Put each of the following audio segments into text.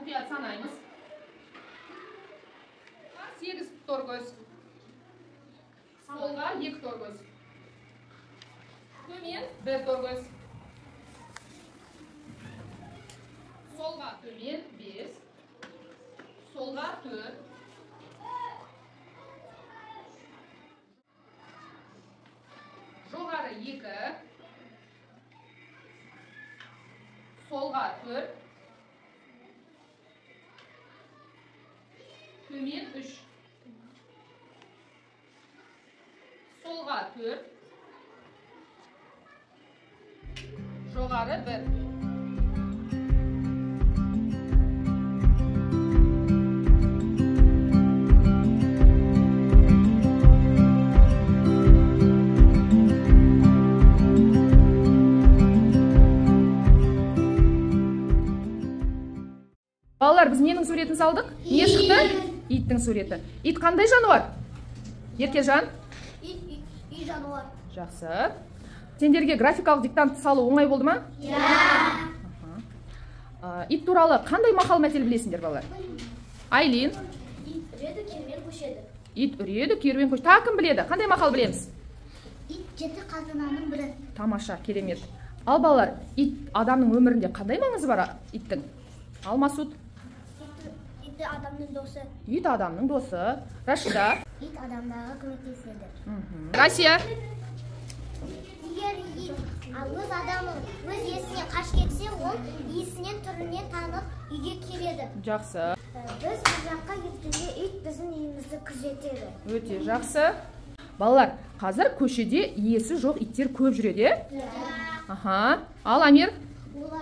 мұқият санаймыз. 8 торгөз. Солға 2 торгөз. Төмен 1 торгөз. Солға төмен 5. Солға 4. Жоғары 2. Солға 4. Төмен 3. Солға 4. Жоғары 1. Балалар, біз ненің суретін салдық? Не шықты? Иттің суреті. Ит қандай жануар? Еркежан? Ит жануар. Жақсы. Сендерге графикалық диктант салу оңай болды ма? Ит туралы қандай мақал мәтел білесіңдер, балалар? Айлин? Ит үреді, керуен көшеді. Ит үреді, керуен көшеді. Тағы кім біледі? Қандай мақал білеміз? Ит жеті қазынаның бірі. Тамаша, керемет. Ал балалар, ит адамның өмірінде қандай маңызы бар иттің? Ал Масуд? Ит адамның досы. Ит адамның досы. Рашида? Ит адамдарға көмектеседі. Расия? Егер ит өз адамы өз иесіне қаш кетсе, ол иесінен түрінен танып үйге келеді. Жақсы. Біз бір жаққа кеткенде ит біздің үйімізді күзетеді. Өте жақсы. Балалар, қазір көшеде иесі жоқ иттер көп жүреді. Аха. Ал Амир?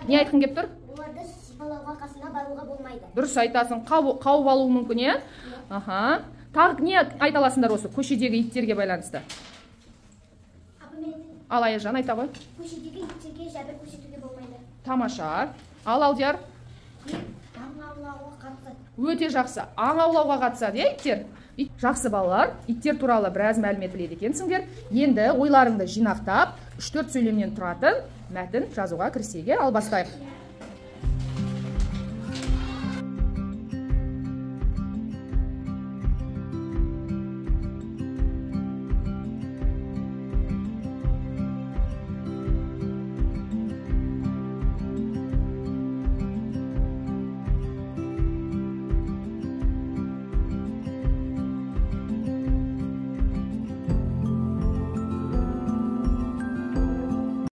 Не айтқың келіп тұр? Оларды сипалауға қасына баруға болмайды. Дұрыс айтасың, қауып алуы мүмкін, е? Аха. Тағы не айта аласыңдар осы көшедегі иттерге байланысты? Ал Аяжан айта ғой. Көшедегі иттерге жәбір көрсетуге болмайды. Тамаша. Ал Алдияр? Аң аулауға қатысады. Өте жақсы. Аң аулауға қатысады, е, иттер? Жақсы балалар, иттер туралы біраз мәлімет біледі екенсіңдер. Енді ойларыңды жинақтап, 3-4 сөйлемнен тұратын мәтін жазуға кірісуге ал бастайық.